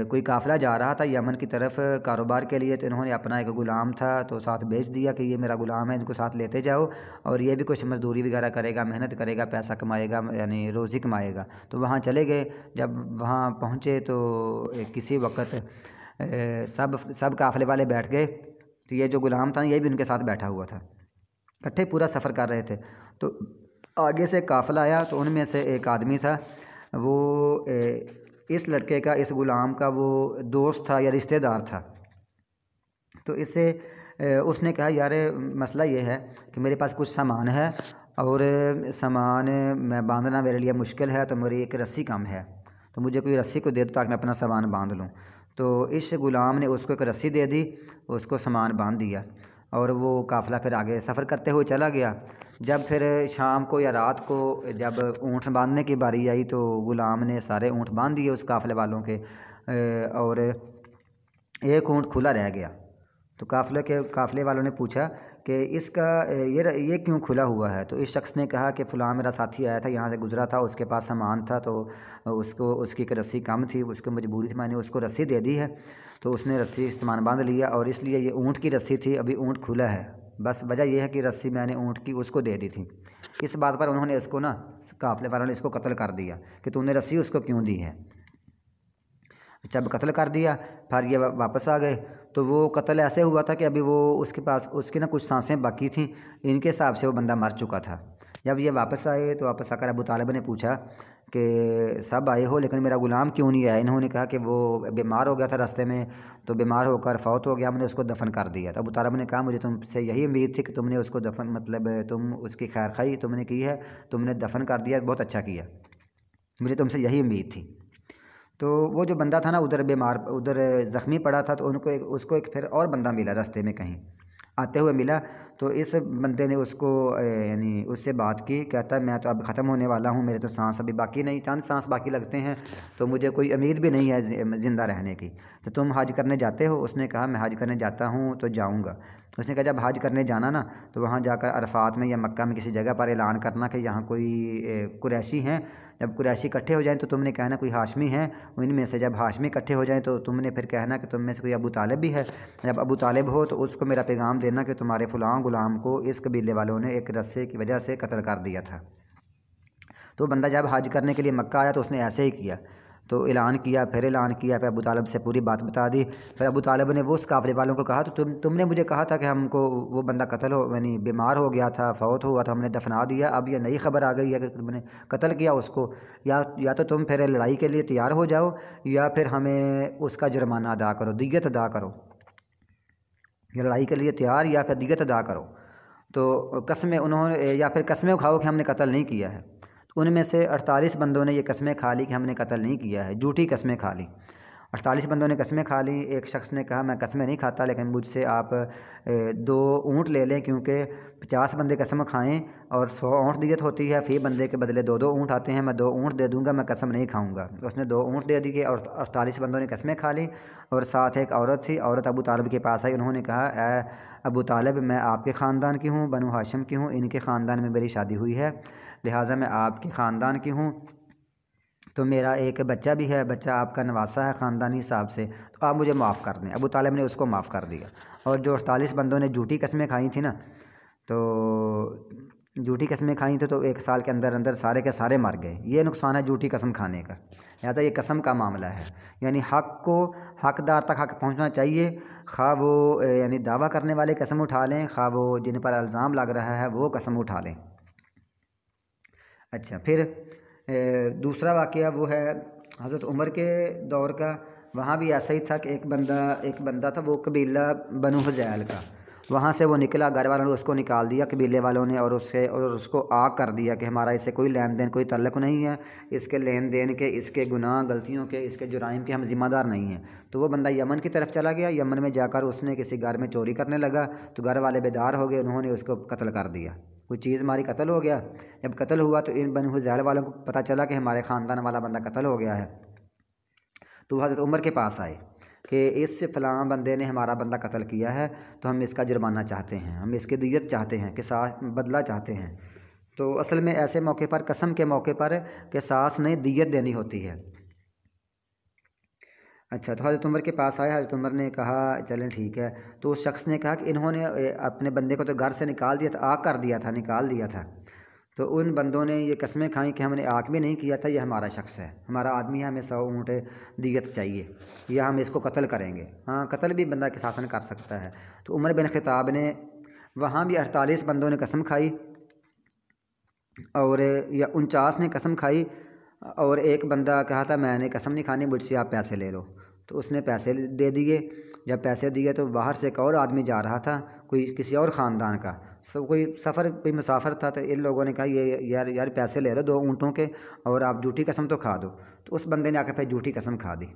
کوئی قافلہ جا رہا تھا یمن کی طرف کاروبار کے لیے، تو انہوں نے اپنا ایک غلام تھا تو ساتھ بھیج دیا کہ یہ میرا غلام ہے، ان کو ساتھ لیتے جاؤ، اور یہ بھی کچھ مزدوری وغیرہ کرے گا، محنت کرے گا، پیسہ کمائے گا، یعنی روزی کمائے گا۔ تو وہاں چلے گئے، جب وہاں پہنچے تو کسی وقت سب قافلے والے بیٹھ گئے، تو یہ جو غلام تھا یہ بھی ان کے ساتھ بیٹھا ہوا تھا، اکٹھے پورا سفر کر رہے تھے۔ تو آگے سے قافلہ آیا تو ان میں سے ایک آدمی تھا، وہ اس لڑکے کا، اس غلام کا وہ دوست تھا یا رشتہ دار تھا۔ تو اس نے کہا یار مسئلہ یہ ہے کہ میرے پاس کچھ سامان ہے اور سامان میں باندھنا میرے لیے مشکل ہے، تو میری ایک رسی کم ہے، تو مجھے کوئی رسی کو دے دو تاکہ میں اپنا سامان باندھ لوں۔ تو اس غلام نے اس کو ایک رسی دے دی، اس کو سامان باندھ دیا، اور وہ قافلہ پھر آگے سفر کرتے ہوئے چلا گیا۔ جب پھر شام کو یا رات کو جب اونٹ باندھنے کی باری آئی تو غلام نے سارے اونٹ باندھ دیے اس قافلے والوں کے، اور ایک اونٹ کھلا رہ گیا۔ تو قافلے والوں نے پوچھا کہ اس کا یہ کیوں کھلا ہوا ہے؟ تو اس شخص نے کہا کہ فلاں میرا ساتھی آیا تھا، یہاں سے گزرا تھا، اس کے پاس سامان تھا، تو اس کی ایک رسی کم تھی، اس کو مجبوری تھی، میں نے اس کو رسی دے دی ہے، تو اس نے رسی سامان باندھ لیا، اور اس لیے یہ اونٹ کی رسی تھی، ابھی اونٹ کھلا ہے، بس وجہ یہ ہے کہ رسی میں نے اونٹ کی اس کو دے دی تھی۔ اس بات پر انہوں نے اس کو نا، قافلے والوں نے اس کو قتل کر دیا کہ تم نے رسی اس کو کیوں دی ہے۔ جب قتل کر دیا پھر یہ واپس آ گئے، تو وہ قتل ایسے ہوا تھا کہ ابھی وہ اس کے پاس اس کی نا کچھ سانسیں باقی تھیں، ان کے حساب سے وہ بندہ مر چکا تھا۔ جب یہ واپس آئے تو واپس آ کر ابو طالب نے پوچھا کہ سب آئے ہو لیکن میرا غلام کیوں نہیں آیا؟ انہوں نے کہا کہ وہ بیمار ہو گیا تھا راستے میں، تو بیمار ہو کر فوت ہو گیا، ہم نے اس کو دفن کر دیا۔ تو ابو طالب نے کہا مجھے تم سے یہی امید تھی کہ تم نے اس کو دفن، تم اس کی خیر خواہی تم نے کی ہے، تم نے دفن کر دیا، بہت اچھا کیا، مجھے تم سے یہی امید تھی۔ تو وہ جو بندہ تھا نا ادھر بیمار ادھر زخمی پڑا تھا، تو اس کو ایک پھر اور بندہ ملا راستے میں کہیں آتے ہوئے ملا، تو اس بندے نے اس کو یعنی اس سے بات کی، کہتا ہے میں تو اب ختم ہونے والا ہوں، میرے تو سانس ابھی باقی نہیں، چند سانس باقی لگتے ہیں، تو مجھے کوئی امید بھی نہیں ہے زندہ رہنے کی، تو تم حج کرنے جاتے ہو؟ اس نے کہا میں حج کرنے جاتا ہوں تو جاؤں گا۔ اس نے کہا جب حج کرنے جانا نا تو وہاں جا کر عرفات میں یا مکہ میں کسی جگہ پر اعلان کرنا کہ یہاں کوئی قریشی ہیں، جب قریشی اکٹھے ہو جائیں تو تم نے کہنا کوئی ہاشمی ہیں، ان میں سے جب ہاشمی اکٹھے ہو جائیں تو تم نے پھر کہنا کہ تم میں سے کوئی ابو طالب بھی ہے، جب ابو طالب ہو تو اس کو میرا پیغام دینا کہ تمہارے فلاں غلام کو اس قبیلے والوں نے ایک رسے کی وجہ سے قتل کر دیا تھا۔ تو بندہ جب حج کرنے کے لیے مکہ آیا تو اس نے ایسے ہی کیا، تو اعلان کیا، پھر اعلان کیا، پھر ابو طالب سے پوری بات بتا دی، پھر ابو طالب نے وہ اس قافلے والوں کو کہا تو تم نے مجھے کہا تھا کہ ہم کو وہ بندہ قتل ہو یعنی بیمار ہو گیا تھا، فوت ہوا تھا، ہم نے دفنا دیا، اب یہ نئی خبر آ گئی ہے کہ تم نے قتل کیا اس کو، یا تو تم پھر لڑائی کے لیے تیار ہو جاؤ یا پھر ہمیں اس کا جرمانہ ادا کرو، دیت ادا کرو، یا لڑائی کے لیے تیار یا پھر دیت ادا کرو۔ تو قسمیں انہوں نے یا پھر قسمیں کھاؤ کہ ہم نے قتل نہیں کیا ہے۔ ان میں سے 48 بندوں نے یہ قسمیں کھا لی کہ ہم نے قتل نہیں کیا ہے، جھوٹی قسمیں کھا لی۔ 48 بندوں نے قسمیں کھا لی۔ ایک شخص نے کہا میں قسمیں نہیں کھاتا لیکن مجھ سے آپ 2 اونٹ لے لیں، کیونکہ 50 بندے قسم کھائیں اور 100 اونٹ دیت ہوتی ہے، فی بندے کے بدلے 2 اونٹ آتے ہیں، میں 2 اونٹ دے دوں گا، میں قسم نہیں کھاؤں گا۔ اس نے 2 اونٹ دے دیے اور 48 بندوں نے قسمیں کھا لی، اور ساتھ ایک عورت تھی، عورت ابو طالب کے پاس آئی، انہوں نے کہا اے ابو طالب میں آپ کے خاندان کی ہوں، بنو ہاشم کی ہوں، ان کے خاندان میں میری شادی ہوئی ہے، لہٰذا میں آپ کے خاندان کی ہوں، تو میرا ایک بچہ بھی ہے، بچہ آپ کا نواسہ ہے خاندانی حساب سے، تو آپ مجھے معاف کر دیں۔ ابو طالب نے اس کو معاف کر دیا۔ اور جو 48 بندوں نے جھوٹی قسمیں کھائی تھیں نا، تو جھوٹی قسمیں کھائیں تھیں تو 1 سال کے اندر اندر سارے کے سارے مر گئے۔ یہ نقصان ہے جھوٹی قسم کھانے کا، لہٰذا یہ قسم کا معاملہ ہے، یعنی حق کو حقدار تک حق پہنچنا چاہیے، خواہ وہ یعنی دعویٰ کرنے والے قسم اٹھا لیں، خواہ وہ جن پر الزام لگ رہا ہے وہ قسم اٹھا لیں۔ اچھا، پھر دوسرا واقعہ وہ ہے حضرت عمر کے دور کا، وہاں بھی ایسا ہی تھا کہ ایک بندہ تھا، وہ قبیلہ بنو حذیل کا، وہاں سے وہ نکلا، گھر والوں نے اس کو نکال دیا قبیلے والوں نے، اور اس کو آگ کر دیا کہ ہمارا اس سے کوئی لین دین کوئی تعلق نہیں ہے، اس کے لین دین کے، اس کے گناہ غلطیوں کے، اس کے جرائم کے ہم ذمہ دار نہیں ہیں۔ تو وہ بندہ یمن کی طرف چلا گیا، یمن میں جا کر اس نے کسی گھر میں چوری کرنے لگا، تو گھر والے بیدار ہو گئے، انہوں نے اس کو قتل کر دیا، کوئی چیز ہماری قتل ہو گیا۔ جب قتل ہوا تو ان بنو حذیل والوں کو پتہ چلا کہ ہمارے خاندان والا بندہ قتل ہو گیا ہے، تو وہ حضرت عمر کے پاس آئے کہ اس سے فلاں بندے نے ہمارا بندہ قتل کیا ہے، تو ہم اس کا جرمانہ چاہتے ہیں، ہم اس کی دیت چاہتے ہیں، قصاص بدلہ چاہتے ہیں۔ تو اصل میں ایسے موقع پر قسم کے موقع پر قصاص نہیں دیت دینی ہوتی ہے۔ اچھا، تو حضرت عمر کے پاس آیا، حضرت عمر نے کہا چلیں ٹھیک ہے، تو اس شخص نے کہا کہ انہوں نے اپنے بندے کو تو گھر سے نکال دیا تھا، آگ کر دیا تھا، نکال دیا تھا، تو ان بندوں نے یہ قسمیں کھائیں کہ ہم نے آگ بھی نہیں کیا تھا، یہ ہمارا شخص ہے، ہمارا آدمی ہے، ہمیں 100 اونٹ دیت چاہیے یا ہم اس کو قتل کریں گے۔ ہاں، قتل بھی بندہ قصاصاً کر سکتا ہے۔ تو عمر بن خطاب نے وہاں بھی 48 بندوں نے قسم کھائی اور یا 49 نے قسم کھائی، اور ایک بندہ کہا تھا میں نے قسم نہیں کھانی، مجھ سے آپ پیسے لے لو، تو اس نے پیسے دے دیے۔ جب پیسے دیے تو باہر سے ایک اور آدمی جا رہا تھا، کوئی کسی اور خاندان کا، کوئی کوئی مسافر تھا، تو ان لوگوں نے کہا یہ یار پیسے لے لو 2 اونٹوں کے اور آپ جھوٹی قسم تو کھا دو، تو اس بندے نے آ کے پھر جھوٹی قسم کھا دی۔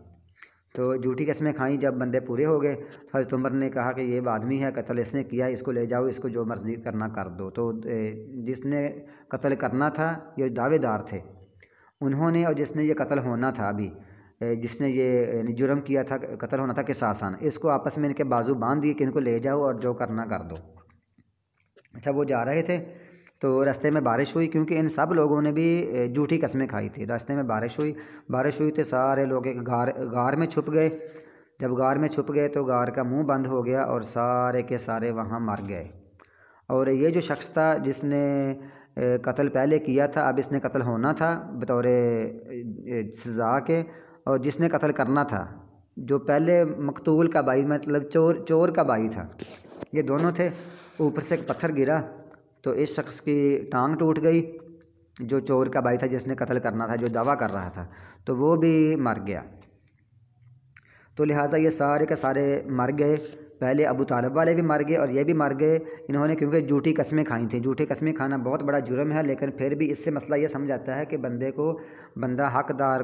تو جھوٹی قسمیں کھائیں، جب بندے پورے ہو گئے تو حضرت عمر نے کہا کہ یہ آدمی ہے، قتل اس نے کیا، اس کو لے جاؤ، اس کو جو مرضی کرنا کر دو۔ تو جس نے قتل کرنا تھا یہ دعوے دار تھے انہوں نے، اور جس نے یہ قتل ہونا تھا ابھی، جس نے یہ جرم کیا تھا قتل ہونا تھا قصاصاً، اس کو آپس میں ان کے بازو باندھ دیے کہ ان کو لے جاؤ اور جو کرنا کر دو۔ اچھا، وہ جا رہے تھے تو راستے میں بارش ہوئی، کیونکہ ان سب لوگوں نے بھی جھوٹی قسمیں کھائی تھی۔ راستے میں بارش ہوئی تو سارے لوگ ایک غار میں چھپ گئے۔ جب غار میں چھپ گئے تو غار کا منہ بند ہو گیا اور سارے کے سارے وہاں مر گئے۔ اور یہ جو شخص تھا جس نے قتل پہلے کیا تھا، اب اس نے قتل ہونا تھا بطور سزا کے، اور جس نے قتل کرنا تھا جو پہلے مقتول کا بھائی مطلب چور کا بھائی تھا، یہ دونوں تھے۔ اوپر سے ایک پتھر گرا تو اس شخص کی ٹانگ ٹوٹ گئی، جو چور کا بھائی تھا جس نے قتل کرنا تھا، جو دعویٰ کر رہا تھا، تو وہ بھی مر گیا۔ تو لہٰذا یہ سارے کے سارے مر گئے۔ پہلے ابو طالب والے بھی مر گئے اور یہ بھی مر گئے، انہوں نے کیونکہ جھوٹی قسمیں کھائی تھیں۔ جھوٹی قسمیں کھانا بہت بڑا جرم ہے، لیکن پھر بھی اس سے مسئلہ یہ سمجھ آتا ہے کہ بندہ حقدار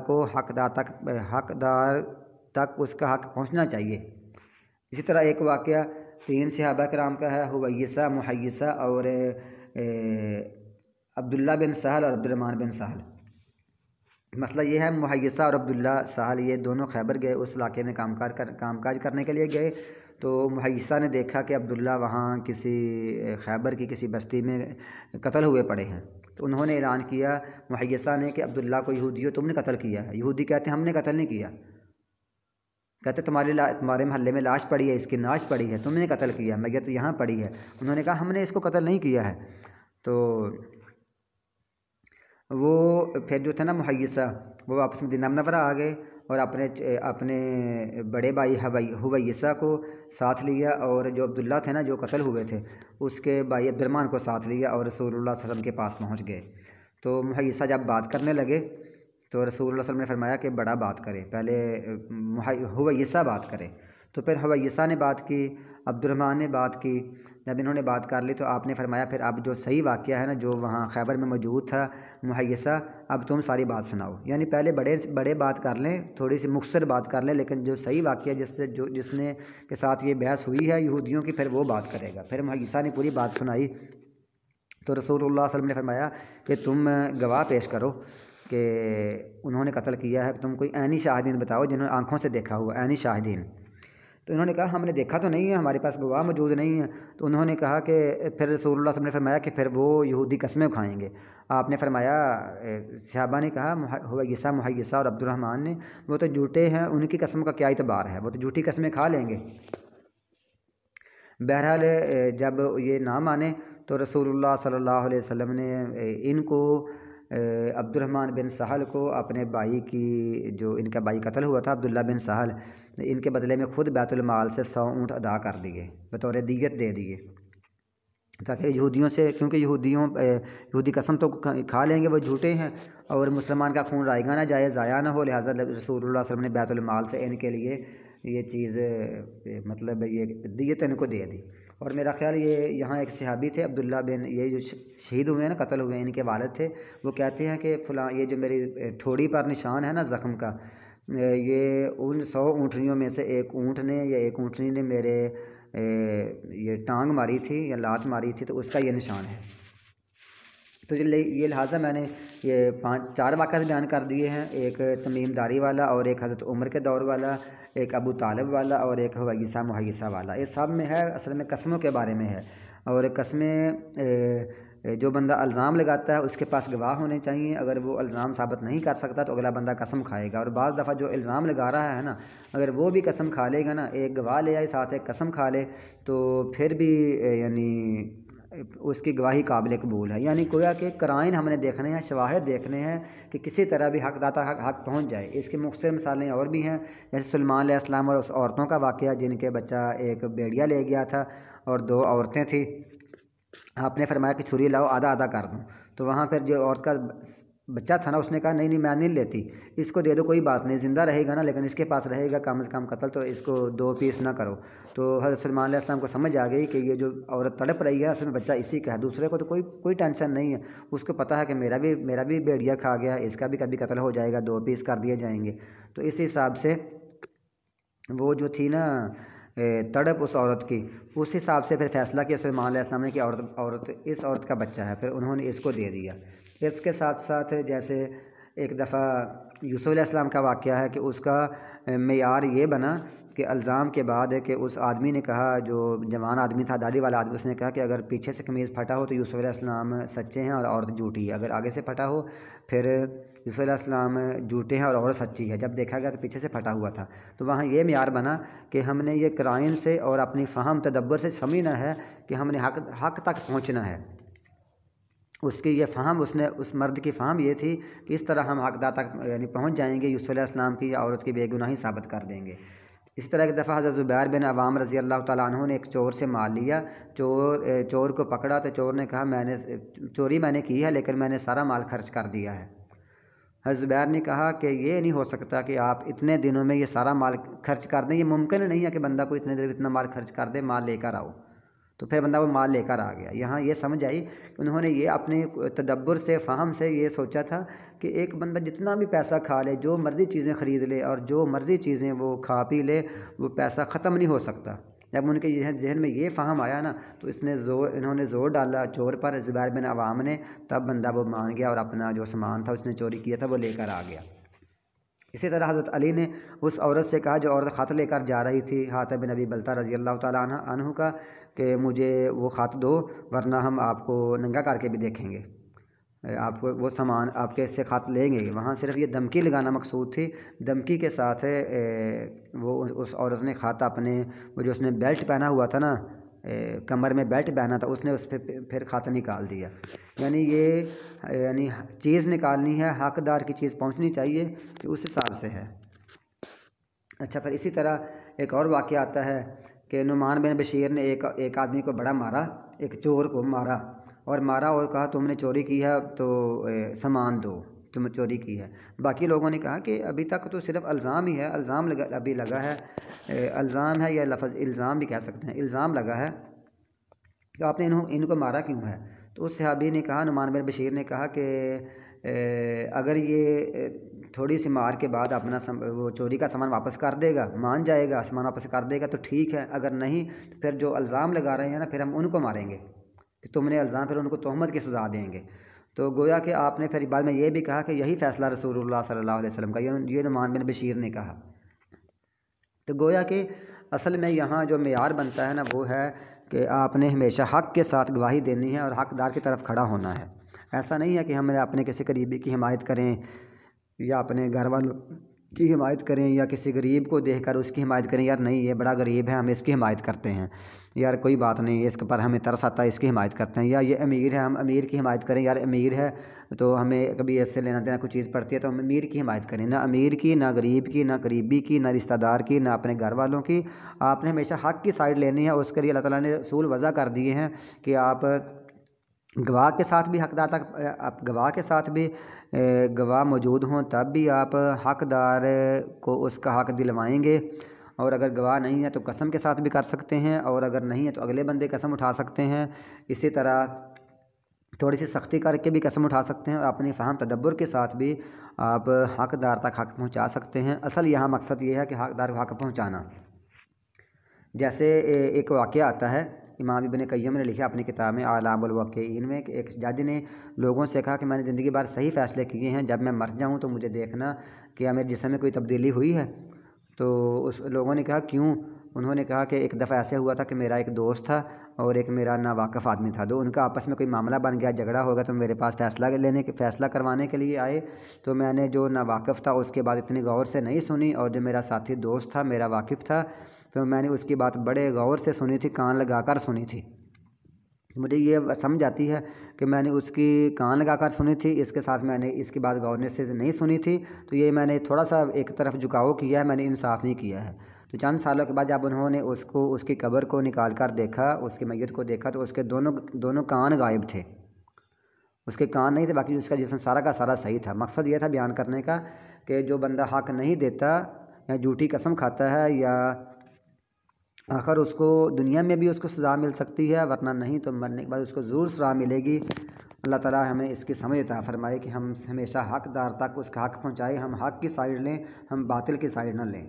تک اس کا حق پہنچنا چاہیے۔ اسی طرح ایک واقعہ 3 صحابہ کرام کا ہے، حویسہ، محیسہ اور عبداللہ بن سہل اور عبدالرحمن بن سہل۔ مسئلہ یہ ہے، محیسہ اور عبداللہ سہل یہ دونوں خیبر گئے، اس علاقے میں کام کاج کرنے کے لیے گئے۔ تو محیسہ نے دیکھا کہ عبداللہ وہاں کسی خیبر کی کسی بستی میں قتل ہوئے پڑے ہیں، تو انہوں نے اعلان کیا محیسہ نے کہ عبداللہ کو یہودیوں تم نے قتل کیا ہے۔ یہودی کہتے ہیں ہم نے قتل نہیں کیا، کہتے تمہارے محلے میں لاش پڑی ہے، اس کی ناش پڑی ہے، تم نے قتل کیا، میت یہاں پڑی ہے۔ انہوں نے کہا ہم نے اس کو قتل نہیں کیا ہے۔ تو وہ پھر جو تھا نا محیسہ، وہ واپس مدینہ منورہ آ گئے اور اپنے بڑے بھائی حویسہ کو ساتھ لیا، اور جو عبداللہ تھے نا جو قتل ہوئے تھے اس کے بھائی عبدالرحمن کو ساتھ لیا اور رسول اللہ صلی اللہ علیہ وسلم کے پاس پہنچ گئے۔ تو محیسہ جب بات کرنے لگے تو رسول اللہ صلی اللہ علیہ وسلم نے فرمایا کہ بڑا بات کرے، پہلے حویسہ بات کرے۔ تو پھر حویسہ نے بات کی، عبدالرحمن نے بات کی۔ جب انہوں نے بات کر لی تو آپ نے فرمایا پھر اب جو صحیح واقعہ ہے نا جو وہاں خیبر میں موجود تھا محیسہ، اب تم ساری بات سناؤ، یعنی پہلے بڑے بات کر لیں، تھوڑی سی مختصر بات کر لیں، لیکن جو صحیح واقعہ جس نے کے ساتھ یہ بحث ہوئی ہے یہودیوں کی، پھر وہ بات کرے گا۔ پھر محیسہ نے پوری بات سنائی تو رسول اللہ صلی اللہ علیہ وسلم نے فرمایا کہ تم گواہ پیش کرو کہ انہوں نے قتل کیا ہے، تم کوئی عینی شاہدین بتاؤ جنہوں نے آنکھوں سے دیکھا ہوا، عینی شاہدین۔ تو انہوں نے کہا ہم نے دیکھا تو نہیں ہے، ہمارے پاس گواہ موجود نہیں ہے۔ تو انہوں نے کہا کہ پھر رسول اللہ صلی اللہ علیہ وسلم نے فرمایا کہ پھر وہ یہودی قسمیں کھائیں گے۔ آپ نے فرمایا، صحابہ نے کہا حویسہ، محیسہ اور عبدالرحمن نے، وہ تو جھوٹے ہیں، ان کی قسم کا کیا اعتبار ہے، وہ تو جھوٹی قسمیں کھا لیں گے۔ بہرحال جب یہ نہ مانے تو رسول اللہ صلی اللہ علیہ وسلم نے ان کو عبدالرحمن بن سہل کو اپنے بھائی کی، جو ان کا بھائی قتل ہوا تھا عبداللہ بن سہل، ان کے بدلے میں خود بیت المال سے 100 اونٹ ادا کر دیے، بطور دیت دے دیے، تاکہ یہودیوں سے، کیونکہ یہودی قسم تو کھا لیں گے، وہ جھوٹے ہیں، اور مسلمان کا خون رائیگاں نہ جائے، ضائع نہ ہو، لہٰذا رسول اللہ صلی اللہ علیہ وسلم نے بیت المال سے ان کے لیے یہ چیز مطلب یہ دیت ان کو دے دی۔ اور میرا خیال یہ یہاں ایک صحابی تھے عبداللہ بن، یہ جو شہید ہوئے ہیں نا، قتل ہوئے ہیں، ان کے والد تھے، وہ کہتے ہیں کہ فلاں یہ جو میری ٹھوڑی پر نشان ہے نا زخم کا، یہ ان 100 اونٹنیوں میں سے ایک اونٹ نے یا ایک اونٹنی نے میرے یہ ٹانگ ماری تھی یا لات ماری تھی، تو اس کا یہ نشان ہے۔ تو یہ لہٰذا میں نے یہ 4 واقعات بیان کر دیے ہیں، ایک تمیم داری والا، اور ایک حضرت عمر کے دور والا، ایک ابو طالب والا، اور ایک حویسہ محیسہ والا۔ یہ سب میں ہے، اصل میں قسموں کے بارے میں ہے، اور قسمیں جو بندہ الزام لگاتا ہے اس کے پاس گواہ ہونے چاہیے، اگر وہ الزام ثابت نہیں کر سکتا تو اگلا بندہ قسم کھائے گا۔ اور بعض دفعہ جو الزام لگا رہا ہے نا، اگر وہ بھی قسم کھا لے گا نا، ایک گواہ لے آئے ساتھ ایک قسم کھا لے، تو پھر بھی یعنی اس کی گواہی قابل قبول ہے۔ یعنی گویا کہ قرائن ہم نے دیکھنے ہیں، شواہد دیکھنے ہیں کہ کسی طرح بھی حق داتا حق پہنچ جائے۔ اس کی مختصر مثالیں اور بھی ہیں، جیسے سلمان علیہ السلام اور اس عورتوں کا واقعہ جن کے بچہ ایک بیڑیا لے گیا تھا اور 2 عورتیں تھیں، آپ نے فرمایا کہ چھری لاؤ، آدھا آدھا کر دوں۔ تو وہاں پھر جو عورت کا بچہ تھا نا، اس نے کہا نہیں میں نہیں لیتی، اس کو دے دو، کوئی بات نہیں، زندہ رہے گا نا، لیکن اس کے پاس رہے گا کم از کم قتل، تو اس کو 2 پیس نہ کرو۔ تو حضرت سلمان علیہ السلام کو سمجھ آ گئی کہ یہ جو عورت تڑپ رہی ہے اصل میں بچہ اسی کا ہے، دوسرے کو تو کوئی ٹینشن نہیں ہے، اس کو پتہ ہے کہ میرا بھی بیڑیا کھا گیا، اس کا بھی کبھی قتل ہو جائے گا، 2 پیس کر دیے جائیں گے۔ تو اس حساب سے وہ جو تھی نا تڑپ اس عورت کی، اس حساب سے پھر فیصلہ کیا سلمان علیہ السلام نے کہ اس عورت کا بچہ ہے، پھر انہوں نے اس کو دے دیا۔ اس کے ساتھ ساتھ جیسے ایک دفعہ یوسف علیہ السلام کا واقعہ ہے کہ اس کا معیار یہ بنا کہ الزام کے بعد ہے کہ اس آدمی نے کہا، جو جوان آدمی تھا، داڑھی والا آدمی، اس نے کہا کہ اگر پیچھے سے قمیض پھٹا ہو تو یوسف علیہ السلام سچے ہیں اور عورت جھوٹی ہے، اگر آگے سے پھٹا ہو پھر یوسف علیہ السلام جھوٹے ہیں اور عورت سچی ہے۔ جب دیکھا گیا تو پیچھے سے پھٹا ہوا تھا، تو وہاں یہ معیار بنا کہ ہم نے یہ قرائن سے اور اپنی فہم تدبر سے سمجھنا ہے کہ ہم نے حق تک پہنچنا ہے۔ اس کی یہ فہم، اس مرد کی فہم یہ تھی کہ اس طرح ہم حق تک یعنی پہنچ جائیں گے، یوسف علیہ السلام کی یا عورت کی بے گناہی ثابت کر دیں گے۔ اسی طرح ایک دفعہ حضرت زبیر بن عوام رضی اللہ تعالیٰ عنہ نے ایک چور سے مال لیا، چور کو پکڑا تو چور نے کہا چوری میں نے کی ہے لیکن میں نے سارا مال خرچ کر دیا ہے۔ حضرت زبیر نے کہا کہ یہ نہیں ہو سکتا کہ آپ اتنے دنوں میں یہ سارا مال خرچ کر دیں، یہ ممکن نہیں ہے کہ بندہ کو اتنے دن اتنا مال خرچ کر دے، مال لے کر آؤ۔ تو پھر بندہ وہ مال لے کر آ گیا۔ یہاں یہ سمجھ آئی کہ انہوں نے یہ اپنے تدبر سے، فہم سے یہ سوچا تھا کہ ایک بندہ جتنا بھی پیسہ کھا لے، جو مرضی چیزیں خرید لے اور جو مرضی چیزیں وہ کھا پی لے، وہ پیسہ ختم نہیں ہو سکتا۔ جب ان کے ذہن میں یہ فہم آیا نا، تو انہوں نے زور ڈالا چور پر، زبیر بن عوام نے، تب بندہ وہ مان گیا اور اپنا جو سامان تھا اس نے چوری کیا تھا وہ لے کر آ گیا۔ اسی طرح حضرت علی نے اس عورت سے کہا جو عورت خط لے کر جا رہی تھی حاتب بن ابی بلتہ رضی اللہ تعالیٰ عنہ کا، کہ مجھے وہ خط دو ورنہ ہم آپ کو ننگا کر کے بھی دیکھیں گے، آپ کو وہ سامان آپ کے سے خط لیں گے۔ وہاں صرف یہ دھمکی لگانا مقصود تھی۔ دھمکی کے ساتھ وہ اس عورت نے خط اپنے، وہ جو اس نے بیلٹ پہنا ہوا تھا نا، کمر میں بیلٹ پہنا تھا، اس نے اس پہ پھر خط نکال دیا۔ یعنی چیز نکالنی ہے، حقدار کی چیز پہنچنی چاہیے، کہ اس حساب سے ہے۔ اچھا، پھر اسی طرح ایک اور واقعہ آتا ہے کہ نعمان بن بشیر نے ایک آدمی کو بڑا مارا، ایک چور کو مارا اور کہا تم نے چوری کی ہے تو سامان دو، تم نے چوری کی ہے۔ باقی لوگوں نے کہا کہ ابھی تک تو صرف الزام ہی ہے، الزام ابھی لگا ہے، الزام ہے یا لفظ الزام بھی کہہ سکتے ہیں، الزام لگا ہے کہ آپ نے ان کو مارا کیوں ہے؟ تو اس صحابی نے کہا، نعمان بن بشیر نے کہا کہ اگر یہ تھوڑی سی مار کے بعد اپنا وہ چوری کا سامان واپس کر دے گا، مان جائے گا، سامان واپس کر دے گا تو ٹھیک ہے، اگر نہیں تو پھر جو الزام لگا رہے ہیں نا، پھر ہم ان کو ماریں گے کہ تم نے الزام، پھر ان کو تہمت کی سزا دیں گے۔ تو گویا کہ آپ نے پھر بعد میں یہ بھی کہا کہ یہی فیصلہ رسول اللہ صلی اللہ علیہ وسلم کا، یہ نعمان بن بشیر نے کہا۔ تو گویا کہ اصل میں یہاں جو معیار بنتا ہے نا، وہ ہے کہ آپ نے ہمیشہ حق کے ساتھ گواہی دینی ہے اور حقدار کی طرف کھڑا ہونا ہے۔ ایسا نہیں ہے کہ ہم اپنے کسی قریبی کی حمایت کریں یا اپنے گھر والوں کی حمایت کریں یا کسی غریب کو دیکھ کر اس کی حمایت کریں، یار نہیں یہ بڑا غریب ہے ہم اس کی حمایت کرتے ہیں، یار کوئی بات نہیں اس کے پر ہمیں ترس آتا ہے اس کی حمایت کرتے ہیں، یا یہ امیر ہے ہم امیر کی حمایت کریں، یار امیر ہے تو ہمیں کبھی اس سے لینا دینا کوئی چیز پڑتی ہے تو ہم امیر کی حمایت کریں۔ نہ امیر کی، نہ غریب کی، نہ قریبی کی، نہ رشتہ دار کی، نہ اپنے گھر والوں کی، آپ نے ہمیشہ حق کی سائڈ لینی ہے۔ اس کے لیے اللہ تعالیٰ نے اصول وضع کر دیے ہیں کہ آپ گواہ کے ساتھ بھی حقدار تک، آپ گواہ کے ساتھ بھی گواہ موجود ہوں تب بھی آپ حقدار کو اس کا حق دلوائیں گے، اور اگر گواہ نہیں ہے تو قسم کے ساتھ بھی کر سکتے ہیں، اور اگر نہیں ہے تو اگلے بندے قسم اٹھا سکتے ہیں۔ اسی طرح تھوڑی سی سختی کر کے بھی قسم اٹھا سکتے ہیں، اور اپنی فہم تدبر کے ساتھ بھی آپ حقدار تک حق پہنچا سکتے ہیں۔ اصل یہاں مقصد یہ ہے کہ حقدار کو حق پہنچانا۔ جیسے ایک واقعہ آتا ہے، امام ابن قیم نے لکھا اپنی کتاب میں اعلام الواقعین میں، کہ ایک جج نے لوگوں سے کہا کہ میں نے زندگی بھر صحیح فیصلے کیے ہیں، جب میں مر جاؤں تو مجھے دیکھنا کہ میرے جسم میں کوئی تبدیلی ہوئی ہے۔ تو اس لوگوں نے کہا کیوں؟ انہوں نے کہا کہ ایک دفعہ ایسے ہوا تھا کہ میرا ایک دوست تھا اور ایک میرا ناواقف آدمی تھا، ان کا آپس میں کوئی معاملہ بن گیا، جھگڑا ہو گیا، تو میرے پاس فیصلہ کروانے کے لیے آئے۔ تو میں نے جو ناواقف تھا اس کے بعد اتنی غور سے نہیں سنی، اور جو میرا ساتھی دوست تھا میرا واقف تھا، تو میں نے اس کی بات بڑے غور سے سنی تھی، کان لگا کر سنی تھی۔ مجھے یہ سمجھ آتی ہے کہ میں نے اس کی کان لگا کر سنی تھی، اس کے ساتھ میں نے اس کی بات غور سے نہیں سنی تھی، تو یہ میں نے تھوڑا سا ایک طرف جھکاؤ کیا ہے، میں نے انصاف نہیں کیا ہے۔ تو چند سالوں کے بعد جب انہوں نے اس کی قبر کو نکال کر دیکھا، اس کی میت کو دیکھا، تو اس کے دونوں کان غائب تھے، اس کے کان نہیں تھے، باقی اس کا جسم سارا کا سارا صحیح تھا۔ مقصد یہ تھا بیان کرنے کا کہ جو بندہ حق نہیں دیتا یا جھوٹی قسم کھاتا ہے، یا آخر اس کو دنیا میں بھی اس کو سزا مل سکتی ہے، ورنہ نہیں تو مرنے کے بعد اس کو ضرور سزا ملے گی۔ اللہ تعالیٰ ہمیں اس کی سمجھ عطا فرمائے کہ ہم ہمیشہ حقدار تک اس کا حق پہنچائے، ہم حق کی سائڈ لیں، ہم باطل کی سائڈ نہ لیں۔